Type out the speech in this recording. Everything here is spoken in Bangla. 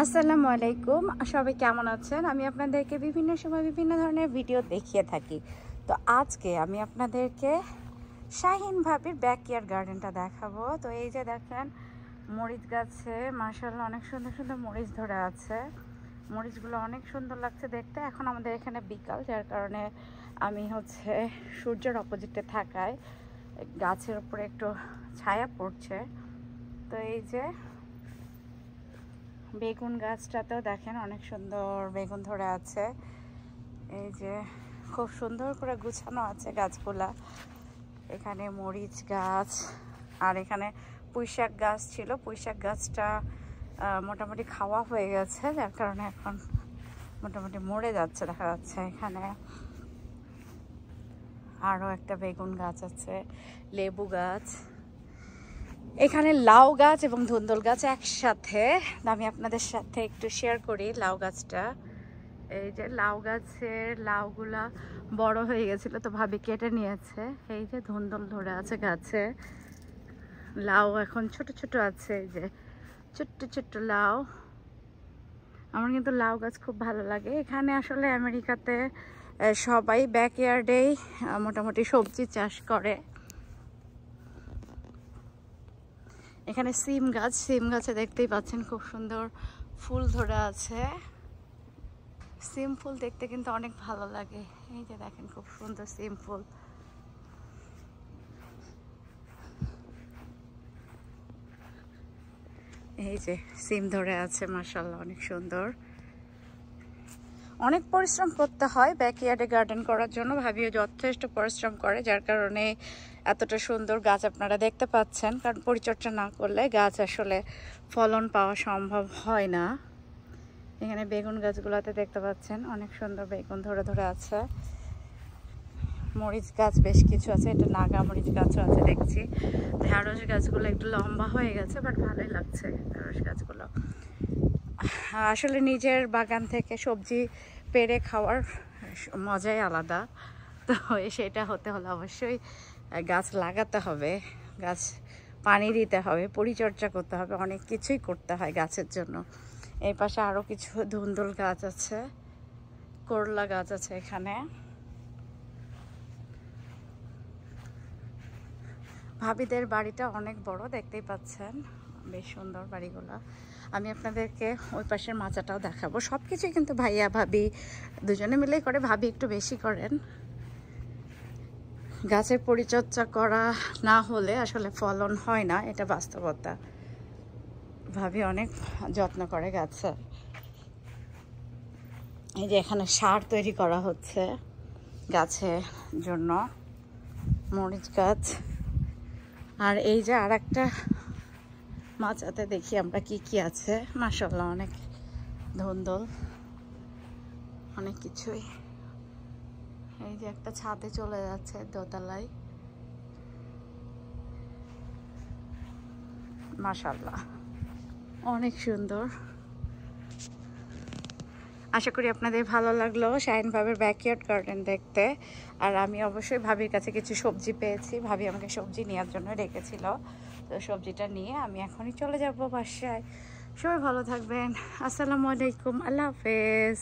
আসসালামু আলাইকুম, সবাই কেমন আছেন? আমি আপনাদেরকে বিভিন্ন সময় বিভিন্ন ধরনের ভিডিও দেখিয়ে থাকি। তো আজকে আমি আপনাদেরকে শাহিন ভাবির ব্যাকয়ার্ড গার্ডেনটা দেখাবো। তো এই যে দেখেন মরিচ গাছে মাশাআল্লাহ অনেক সুন্দর সুন্দর মরিচ ধরে আছে। মরিচগুলো অনেক সুন্দর লাগছে দেখতে। এখন আমাদের এখানে বিকাল, যার কারণে আমি সূর্যের অপোজিটে থাকায় গাছের উপরে একটু ছায়া পড়ছে। তো এই যে বেগুন গাছটাতেও দেখেন অনেক সুন্দর বেগুন ধরে আছে। এই যে খুব সুন্দর করে গুছানো আছে গাছগুলা। এখানে মরিচ গাছ, আর এখানে পুঁইশাক গাছ ছিল। পুঁইশাক গাছটা মোটামুটি খাওয়া হয়ে গেছে, যার কারণে এখন মোটামুটি মরে যাচ্ছে দেখা যাচ্ছে। এখানে আরও একটা বেগুন গাছ আছে, লেবু গাছ, এখানে লাউ গাছ এবং ধুন্দুল গাছ একসাথে। আমি আপনাদের সাথে একটু শেয়ার করি লাউ গাছটা। এই যে লাউ গাছের লাউগুলা বড় হয়ে গেছিল, তো ভাবি কেটে নিয়েছে। এই যে ধুন্দুল ধরে আছে গাছে, লাউ এখন ছোট ছোট আছে। এই যে ছোট্ট ছোট্ট লাউ। আমার কিন্তু লাউ গাছ খুব ভালো লাগে। এখানে আসলে আমেরিকাতে সবাই ব্যাকয়ার্ডেই মোটামুটি সবজি চাষ করে। এখানে সিম গাছে দেখতেই পাচ্ছেন খুব সুন্দর ফুল ধরে আছে। সিম ফুল দেখতে কিন্তু অনেক ভালো লাগে। এই যে দেখেন খুব সুন্দর সিম ফুল। এই যে সিম ধরে আছে মাশাআল্লাহ অনেক সুন্দর। অনেক পরিশ্রম করতে হয় ব্যাকয়ার্ডে গার্ডেন করার জন্য। ভাবিও যথেষ্ট পরিশ্রম করে, যার কারণে এতটা সুন্দর গাছ আপনারা দেখতে পাচ্ছেন। কারণ পরিচর্যা না করলে গাছ আসলে ফলন পাওয়া সম্ভব হয় না। এখানে বেগুন গাছগুলোতে দেখতে পাচ্ছেন অনেক সুন্দর বেগুন ধরে ধরে আছে। মরিচ গাছ বেশ কিছু আছে, এটা নাগা মরিচ গাছও আছে দেখছি। ঢেঁড়স গাছগুলো একটু লম্বা হয়ে গেছে, বাট ভালোই লাগছে ঢেঁড়স গাছগুলো। আসলে নিজের বাগান থেকে সবজি পেড়ে খাওয়ার মজাই আলাদা। তো সেটা হতে হলে অবশ্যই গাছ লাগাতে হবে, গাছ পানি দিতে হবে, পরিচর্যা করতে হবে, অনেক কিছুই করতে হয় গাছের জন্য। এই পাশে আরও কিছু ধুন্দুল গাছ আছে, করলা গাছ আছে এখানে। ভাবিদের বাড়িটা অনেক বড়, দেখতেই পাচ্ছেন বেশ সুন্দর বাড়িগুলো। আমি আপনাদেরকে ওই পাশের মাচাটাও দেখাবো। সব কিছুই কিন্তু ভাইয়া ভাবি দুজনে মিলেই করে, ভাবি একটু বেশি করেন। গাছের পরিচর্যা করা না হলে আসলে ফলন হয় না, এটা বাস্তবতা। ভাবি অনেক যত্ন করে গাছে। এই যে এখানে সার তৈরি করা হচ্ছে গাছের জন্য, মরিচ গাছ। আর এই যে আর একটা মাচাতে দেখি আমরা কি কি আছে। মাশাআল্লাহ অনেক ধুন্দুল, অনেক কিছুই। এই যে একটা ছাদে চলে যাচ্ছে দোতলায়, মাশাআল্লাহ অনেক সুন্দর। আশা করি আপনাদের ভালো লাগলো শাহিন ভাবির ব্যাকয়ার্ড গার্ডেন দেখতে। আর আমি অবশ্যই ভাবির কাছে কিছু সবজি পেয়েছি, ভাবি আমাকে সবজি নেওয়ার জন্য রেখেছিল। তো সবজিটা নিয়ে আমি এখনই চলে যাব বাসায়। সবাই ভালো থাকবেন। আসসালামু আলাইকুম, আল্লাহ হাফেজ।